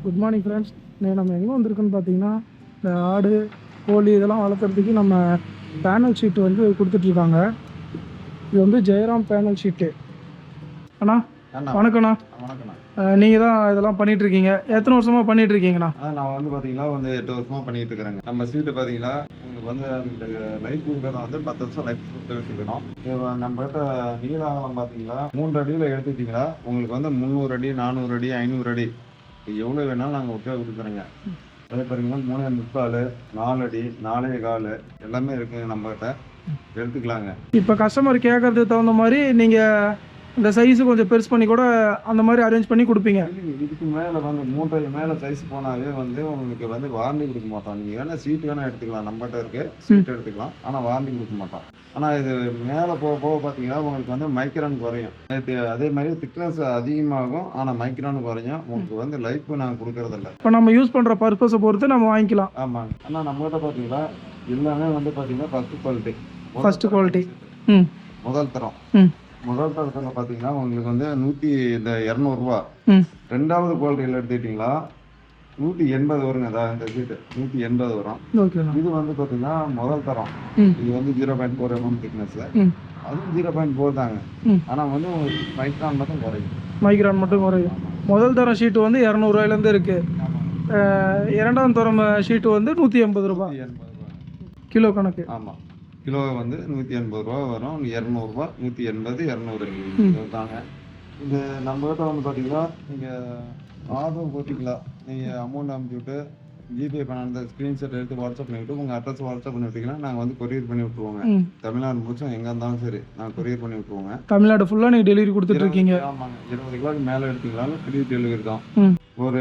Good morning friends. நம்ம எங்கே வந்திருக்குன்னு பார்த்தீங்கன்னா, இந்த ஆடு கோழி இதெல்லாம் வளர்க்குறதுக்கு நம்ம பேனல் ஷீட் வந்து கொடுத்துட்ருக்காங்க. இது வந்து ஜெயராம் பேனல் ஷீட்டு. அண்ணா வணக்கண்ணா. வணக்கண்ணா. நீங்கள் தான் இதெல்லாம் பண்ணிகிட்ருக்கீங்க. எத்தனை வருஷமாக பண்ணிகிட்ருக்கீங்கண்ணா? நான் வந்து பார்த்தீங்கன்னா 8 வருஷமாக பண்ணிகிட்டு இருக்கிறேங்க. நம்ம ஷீட்டு பார்த்தீங்கன்னா உங்களுக்கு வந்து அந்த லைஃப் கொடுக்குறத வந்து 10 வருஷம் லைஃப் கொடுத்து வச்சுக்கணும். நம்மகிட்ட நீளம் பார்த்தீங்கன்னா 3 அடியில் எடுத்துக்கிட்டிங்கன்னா உங்களுக்கு வந்து 300 அடி 400 அடி 500 அடி எவ்வளோ வேணாலும் நாங்கள் ஒட்டே கொடுக்குறோங்க. அதே பார்த்தீங்கன்னா 3.25 4 அடி 4.25 எல்லாமே இருக்குங்க. நம்மகிட்ட எடுத்துக்கலாங்க. இப்போ கஸ்டமர் கேட்கறதுக்கு தகுந்த மாதிரி நீங்கள் இந்த சைஸு கொஞ்சம் பெருசு பண்ணி கூட அந்த மாதிரி அரேஞ்ச் பண்ணி கொடுப்பீங்க. இதுக்கு மேலே வந்து 3 அடி மேலே சைஸ் போனாலே வந்து உங்களுக்கு வந்து வாரண்டி கொடுக்க மாட்டோம். நீங்கள் வேணால் சீட்டு வேணால் எடுத்துக்கலாம், நம்மகிட்ட இருக்கு சீட்டு எடுத்துக்கலாம், ஆனால் வாரண்டி கொடுக்க மாட்டோம். ஆனால் இது மேலே போக போக பார்த்தீங்கன்னா உங்களுக்கு வந்து மைக்ரான் குறையும். அதே மாதிரி திக்னஸ் அதிகமாகும், ஆனால் மைக்ரான் குறையும். உங்களுக்கு வந்து லைஃப் நாங்கள் கொடுக்கறதில்ல. இப்போ நம்ம யூஸ் பண்ணுற பர்பஸை பொறுத்து நம்ம வாங்கிக்கலாம். ஆமாங்க. ஆனால் நம்மகிட்ட பார்த்தீங்கன்னா எல்லாமே வந்து பார்த்தீங்கன்னா ஃபஸ்ட்டு குவாலிட்டி முதல் தரம். முதல் தரத்தில் பார்த்தீங்கன்னா உங்களுக்கு வந்து 200 ரூபா. ரெண்டாவது குவாலிட்டியில் எடுத்துக்கிட்டிங்களா 180 வருங்க. இந்த சீட்டு 180 வரும். இது வந்து பார்த்தீங்கன்னா முதல் தரம். இது வந்து 0.4 mm திக்னஸ். அதுவும் 0.4 தாங்க. ஆனால் வந்து உங்களுக்கு மைக்ரான் மட்டும் குறையும். முதல் தரம் ஷீட்டு வந்து 200 ரூபாயிலேருந்து இருக்குது. இரண்டாம் தரம் ஷீட்டு வந்து 180 ரூபா கிலோ கணக்கு. ஆமாம், கிலோ வந்து 180 ரூபா வரும். 200 ரூபா 180 200 தாங்க. இந்த நம்மகிட்ட வந்து பார்த்தீங்கன்னா நீங்கள் ஆர்டர் போட்டிங்களா, நீங்கள் அமௌண்ட் அனுப்பிச்சுட்டு ஜிபே பண்ண அந்த ஸ்க்ரீன்ஷாட் எடுத்து வாட்ஸ்அப் பண்ணிவிட்டு உங்கள் அட்ரஸ் வாட்ஸ்அப் பண்ணி விட்டிங்கன்னா நாங்கள் வந்து கொரியர் பண்ணி விட்ருவோங்க. தமிழ்நாடு முழுசும் எங்கே இருந்தாலும் சரி நாங்கள் கொரியர் பண்ணி விட்ருவோங்க. தமிழ்நாடு ஃபுல்லாக நீங்கள் டெலிவரி கொடுத்துட்ருக்கீங்க. ஆமாங்க. 20 கிலோக்கு மேலே எடுத்துக்கலாம்னு ஃப்ரீ டெலிவரி தான்.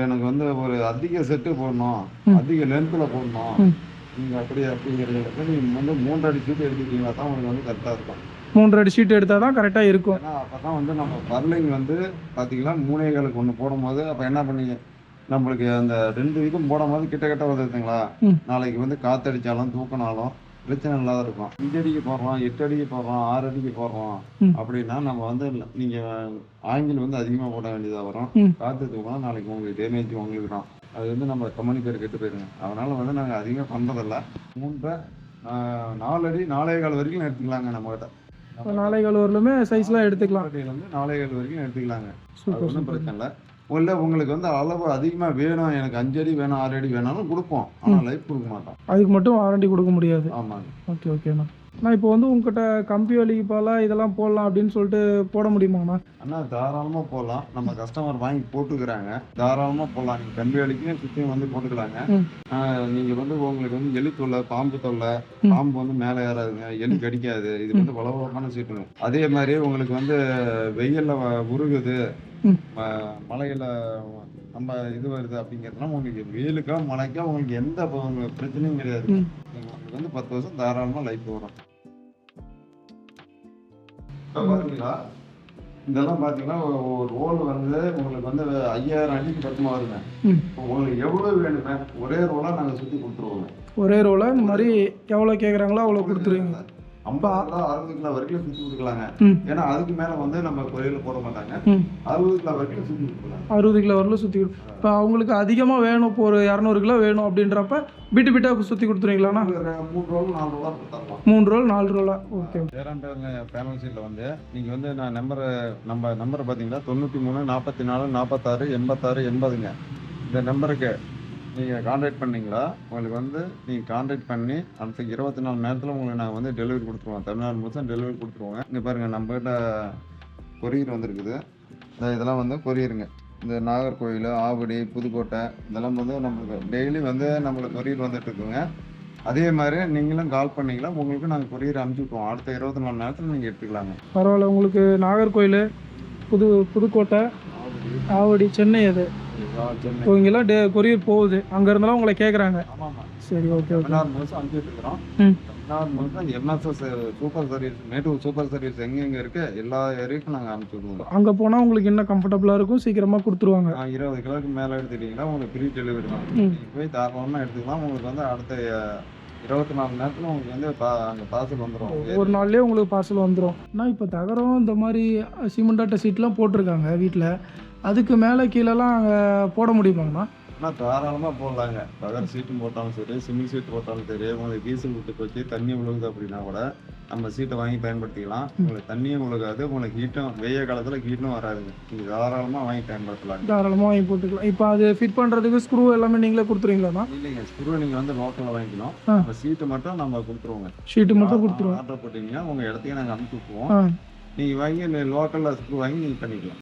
எனக்கு வந்து ஒரு அதிக செட்டு போடணும், அதிக லென்த்தில் போடணும் நீங்கள் அப்படிங்கிறது நீங்கள் வந்து 3 அடி ஷீட் எடுத்துக்கிட்டீங்கன்னா தான் உங்களுக்கு வந்து கரெக்டாக இருக்கும். 3 அடி ஷீட் எடுத்தால் தான் கரெக்டாக இருக்கும். ஏன்னா அப்போ தான் வந்து நம்ம பர்லிங் வந்து பார்த்தீங்கன்னா 3.25 ஒன்று போடும்போது அப்போ என்ன பண்ணீங்க, நம்மளுக்கு அந்த 2 இதுக்கும் போடும்போது கிட்ட வந்துருக்குங்களா, நாளைக்கு வந்து காற்றடிச்சாலும் தூக்கினாலும் பிரச்சனை இல்லாத இருக்கும். 5 அடிக்கு போடுறோம், 8 அடிக்கு போடுறோம், 6 அடிக்கு போடுறோம் அப்படின்னா நம்ம வந்து நீங்கள் ஆங்கிள் வந்து அதிகமாக போட வேண்டியதாக வரும். காற்று தூக்கலாம், நாளைக்கு உங்களுக்கு டேமேஜ் உங்களுக்கு தான். அது வந்து நம்ம கம்யூனிகேட் கெட்டு போயிருங்க. அதனால வந்து நாங்கள் அதிகமாக பண்ணுறதில்ல. 4 அடி 4.25 வரைக்கும் எடுத்துக்கலாங்க. நம்மகிட்ட 4.25 வரலுமே சைஸ்லாம் எடுத்துக்கலாம். 4.25 வரைக்கும் எடுத்துக்கலாங்க. ஒன்றும் பிரச்சனை இல்லை. இல்லை உங்களுக்கு வந்து அளவு அதிகமாக வேணும், எனக்கு 5 அடி வேணும் 6 அடி வேணாலும் கொடுப்போம், ஆனால் லைஃப் கொடுக்க மாட்டோம். அதுக்கு மட்டும் வாரண்டி கொடுக்க முடியாது. ஆமாங்க. ஓகேண்ணா. நான் இப்போ வந்து உங்ககிட்ட கம்பி வலிக்கு போகலாம் இதெல்லாம் போடலாம் அப்படின்னு சொல்லிட்டு போட முடியுமாண்ணா? அண்ணா தாராளமாக போடலாம். நம்ம கஸ்டமர் வாங்கி போட்டுக்கிறாங்க, தாராளமாக போடலாம். நீங்கள் கம்பி வலிக்கும் சுற்றியும் வந்து போட்டுக்கலாங்க. நீங்கள் வந்து உங்களுக்கு வந்து எலி தொல்லை, பாம்பு தொல்லை, பாம்பு வந்து மேலே ஏறாதுங்க, எலி கடிக்காது. இது வந்து வளவளப்பான சீட்டுங்க. அதே மாதிரி உங்களுக்கு வந்து வெயிலில் உருகுது, மழையில் நம்ம இது வருது அப்படிங்கிறதுலாம் உங்களுக்கு வெயிலுக்கா மழைக்கா உங்களுக்கு எந்த பிரச்சனையும் கிடையாது. உங்களுக்கு வந்து 10 வருஷம் தாராளமாக லைஃப் வரும். பார்த்தீங்களா இதெல்லாம் பார்த்தீங்கன்னா ஒரு ரோல் வந்து உங்களுக்கு வந்து 5000 அடிக்கு பக்கமாக வருங்க. உங்களுக்கு எவ்வளோ வேணுங்க ஒரே ரோலாக நாங்கள் சுற்றி கொடுத்துருவோங்க. ஒரே ரோலாக இந்த மாதிரி எவ்வளோ கேட்குறாங்களோ அவ்வளோ கொடுத்துருவீங்க. 50 கிலோ 60 கிலோ வரைக்கும் சுற்றி கொடுக்கலாங்க. ஏன்னா அதுக்கு மேலே வந்து நம்ம கொரியரில் போட மாட்டாங்க. 60 கிலோ வரைக்கும் சுற்றி கொடுக்கலாம். 60 கிலோ வரலும் சுற்றி கொடுக்கும். இப்போ அவங்களுக்கு அதிகமாக வேணும், இப்போ ஒரு 200 கிலோ வேணும் அப்படின்றப்ப பிட்டாக சுற்றி கொடுத்துருவீங்களாண்ணா? 3 ரோல் 4 ரோலாக கொடுத்துடலாம். 3 ரோல் 4 ரோலா? ஓகே. பேனல் ஷீட்டில் வந்து நீங்கள் வந்து நான் நம்ம நம்பரை பார்த்தீங்கன்னா 93 44 46 86 80ங்க. இந்த நம்பருக்கு நீங்கள் கான்டாக்ட் பண்ணிங்களா உங்களுக்கு வந்து நீங்கள் கான்டாக்ட் பண்ணி அடுத்த 24 மணி நேரத்தில் உங்களுக்கு நாங்கள் வந்து டெலிவரி கொடுத்துருவோம். தமிழ்நாடு முழுசும் டெலிவரி கொடுத்துருவோங்க. இங்கே பாருங்கள் நம்மகிட்ட கொரியர் வந்துருக்குது. இதெல்லாம் வந்து கொரியருங்க. இந்த நாகர்கோவில், ஆவடி, புதுக்கோட்டை இதெல்லாம் வந்து நம்மளுக்கு டெய்லி வந்து நம்மளுக்கு கொரியர் வந்துட்டு இருக்குங்க. அதே மாதிரி நீங்களும் கால் பண்ணிங்களா உங்களுக்கு நாங்கள் கொரியர் அனுப்பிச்சி விட்டுருவோம். அடுத்த 24 மணி நேரத்தில் நீங்கள் எடுத்துக்கலாங்க. பரவாயில்ல. உங்களுக்கு நாகர்கோவில், புதுக்கோட்டை, ஆவடி, சென்னை அது இங்கெல்லாம் கொரியர் போகுது. அங்கே இருந்தாலும் உங்களை கேட்குறாங்க. சரி, ஓகே. அனுப்பிச்சுட்டுருக்கிறோம். MSS super service, Mettur super service எங்கெங்கே இருக்கு எல்லா ஏரியாவுக்கும் நாங்கள் அனுப்பிச்சி விடுவோம். அங்கே போனால் உங்களுக்கு என்ன கம்ஃபர்டபுளாக இருக்கும், சீக்கிரமாக கொடுத்துருவாங்க. 20 கிலோக்கு மேலே எடுத்துக்கிட்டிங்கன்னா உங்களுக்கு ஃப்ரீ டெலிவரி தான். நீங்கள் போய் தாராளமாக எடுத்துக்கலாம். உங்களுக்கு வந்து அடுத்த 24 மணி நேரத்தில் உங்களுக்கு வந்து அங்கே பார்சல் வந்துடும். ஒரு நாள்லேயே உங்களுக்கு பார்சல் வந்துடும். ஆனால் இப்போ தகரம் இந்த மாதிரி சிமெண்டாட்ட சீட்லாம் போட்டிருக்காங்க வீட்டில். அதுக்கு மேலே கீழெல்லாம் அங்கே போட முடியுமாங்கண்ணா? ஆனால் தாராளமாக போடலாங்க. பகர் சீட்டும் போட்டாலும் சரி, சிங்கிள் சீட் போட்டாலும் சரி, உங்களுக்கு டீசல் விட்டு போச்சு தண்ணி விழுகுது அப்படின்னா கூட நம்ம சீட்டை வாங்கி பயன்படுத்திக்கலாம். உங்களுக்கு தண்ணியும் விழுகாது, உங்களுக்கு ஹீட்டும் வெய்ய காலத்தில் ஹீட்டும் வராதுங்க. நீங்கள் தாராளமாக வாங்கி பயன்படுத்தலாம். தாராளமாக வாங்கி போட்டுக்கலாம். இப்போ அது ஃபிட் பண்ணுறதுக்கு ஸ்க்ரூ எல்லாமே நீங்களே கொடுத்துருவீங்களா? இல்லைங்க, ஸ்க்ரூ நீங்கள் வந்து லோக்கலில் வாங்கிக்கணும். நம்ம சீட்டு மட்டும் நம்ம கொடுத்துருவோங்க. ஷீட்டு மட்டும் கொடுத்துருவோம். ஆர்டர் போட்டிங்கன்னா உங்கள் இடத்துக்கு நாங்கள் அனுப்பி விட்டுருவோம். நீங்கள் வாங்கி லோக்கலில் ஸ்க்ரூ வாங்கி நீங்கள் பண்ணிக்கலாம்.